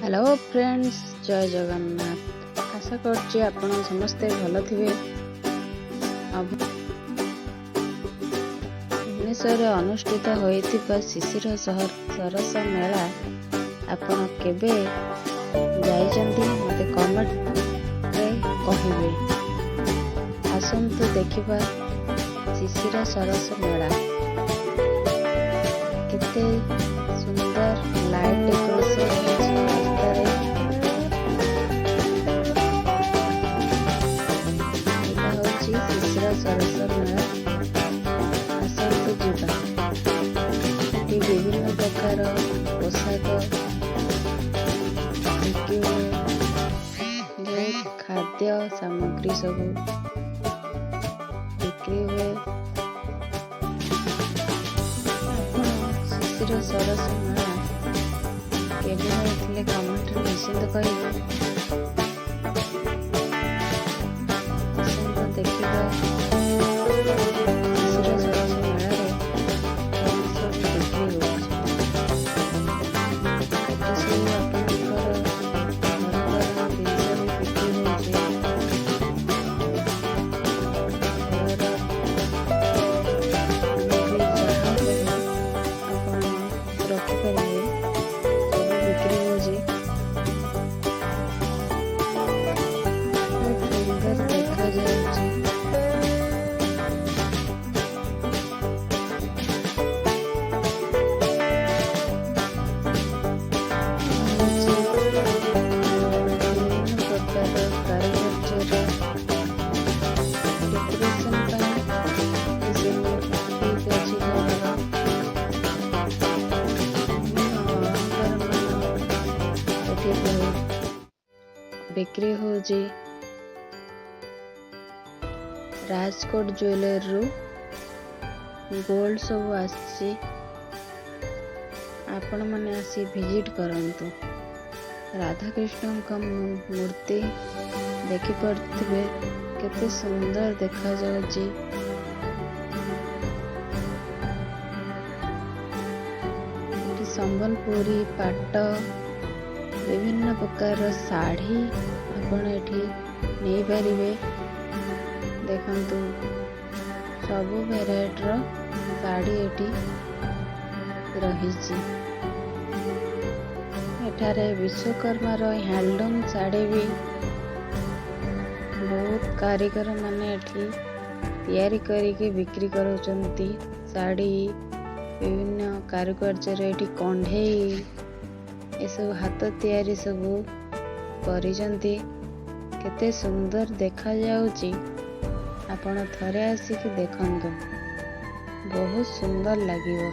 Hello friends, जय जगन्नाथ। आशा करछि आपण समस्ते भल थिबे। भुवनेश्वर अनुष्ठित होइतिबा शिशिर सरस मेला आपण केबे जाइछन्ती मते कमेंट रे कहिबे। आसंतु देखिबा शिशिर सरस मेला। केते सुंदर लाइट डेकोरेशन शिशिर सरस मेला। आसंतु जीवा। एटी विभिन्न प्रकार पोशाक बिक्री हुए, खाद्य सामग्री सब बिक्री हुए। शिशिर सरस मेला केबे होइथिले कमेंट रे निश्चित कहिबे। देखिबा शिशिर सरस मेला रे सब बिक्री होउछ। केते सब आपनकर घरर जिनिस भी बिक्री होउछ। रखी पारिबे सब बिक्री होउछ। सुंदर देखा जाउछ। बिक्री होजी राजकोट ज्वेलर रु गोल्ड सब आसी। आपण माने आसी विजिट करंतु। राधा कृष्ण का मूर्ति देखि पड़थिबे केते सुंदर देखा जाउची। संबलपुरी पाट विभिन्न प्रकार साड़ी आपण एठी नहीं पारिबे। देखंतु सब वेराइटी रो साड़ी एठी रहिछि। एठारे विश्वकर्मा रो हैंडलूम साड़ी भी बहुत कारीगर माने एठी तैयारी करिके बिक्री करूचंती। साड़ी विभिन्न कारुकार्य रे एठी कंढेई ए सब हाथ तैयारी सब करिसंती। केते सुंदर देखा जाउची। आपण थरे आसिक देखंतु, बहुत सुंदर लागिवो।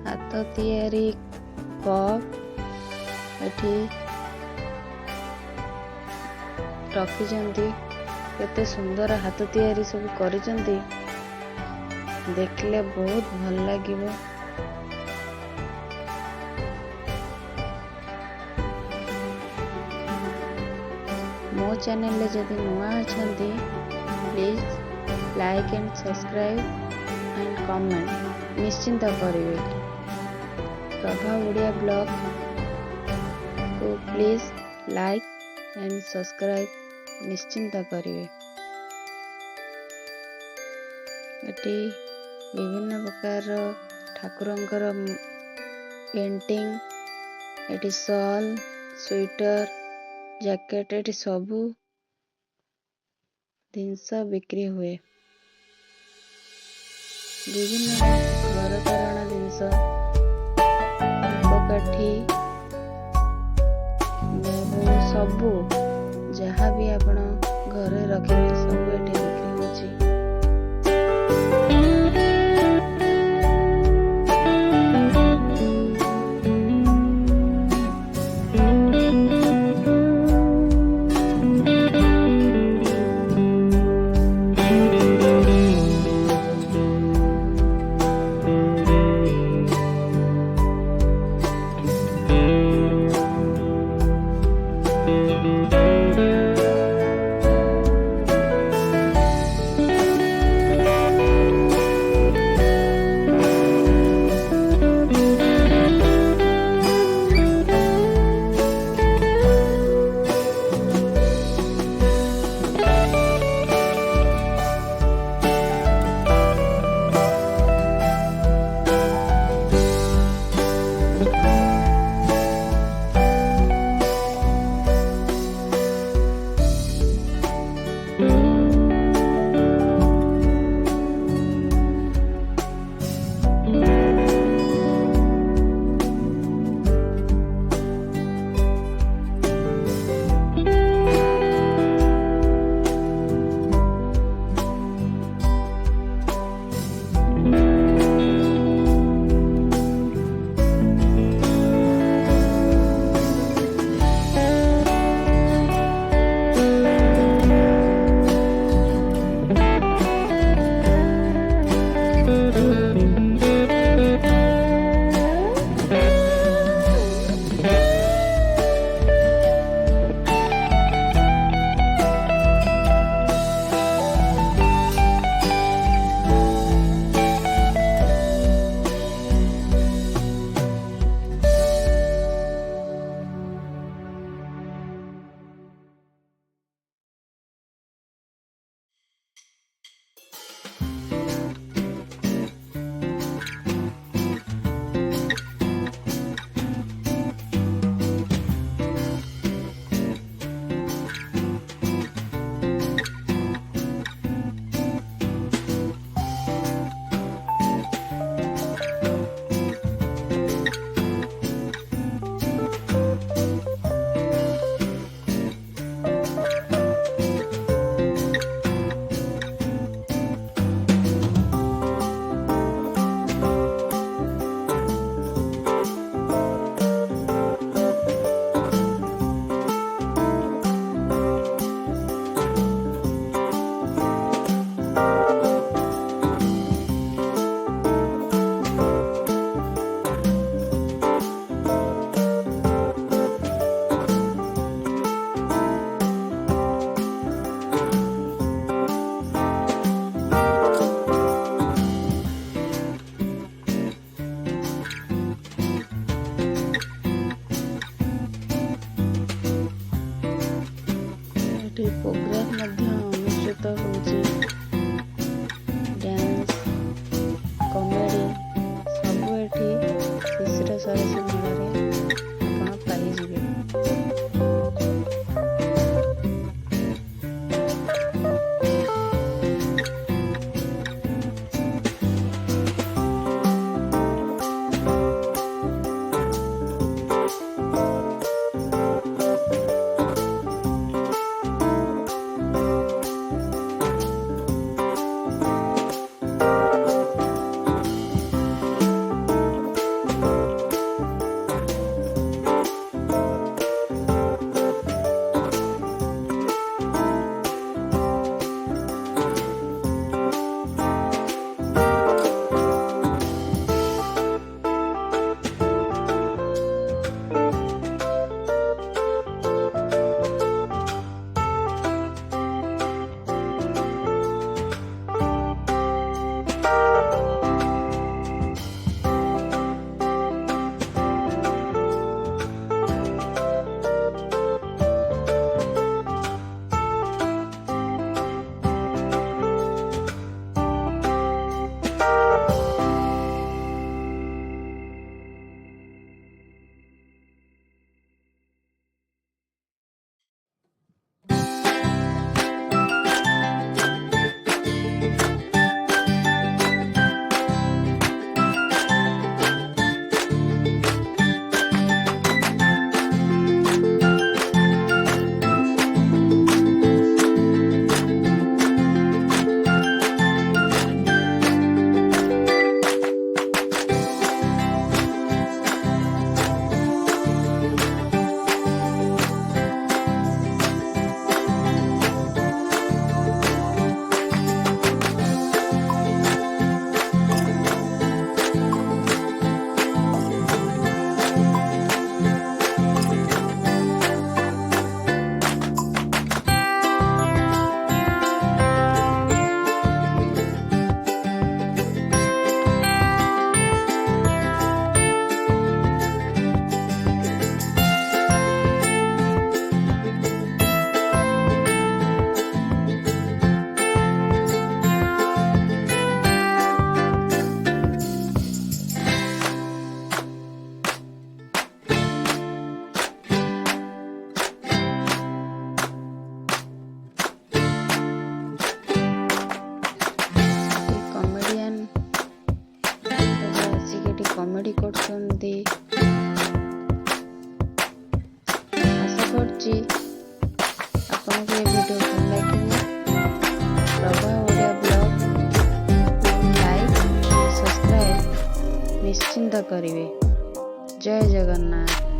हाथ तैयारी कप एठी रखिचंती। केते सुंदर हाथ तैयारी सब करिचंती। देखले बहुत भल लागिवो। मो चैनल ले जदि नुआ अछंती please like and subscribe and comment निश्चिंत करिवे। प्रभा ओडिया ब्लॉग को प्लीज लाइक एंड सब्सक्राइब निश्चिंत करिवे। एटी विभिन्न प्रकार ठाकुरंकर पेंटिंग, एटी शॉल, स्वेटर, जैकेट एटी सबू जिनस बिक्री हुए। विभिन्न घर करण जिनस काठी सबू जहाँ भी आपण घरे रखिबे सब एठी ପ୍ରୋଗ୍ରାମ ମଧ୍ୟ ଅନୁଷ୍ଠିତ ହେଉଛି। ଡ୍ୟାନ୍ସ, କମେଡି ସବୁ ଏଠି ଶିଶିର ସରସୀ ମେଳାରେ ଆପଣ ପାଇଯିବେ। କମେଡି କରୁଛନ୍ତି। ଆଶା କରୁଛି ଆପଣଙ୍କୁ ଏ ଭିଡ଼ିଓ ଭଲ ଲାଗିବ। ପ୍ରଭା ଓଡ଼ିଆ ବ୍ଲଗ ଲାଇକ୍ ସବସ୍କ୍ରାଇବ୍ ନିଶ୍ଚିନ୍ତ କରିବେ। ଜୟ ଜଗନ୍ନାଥ।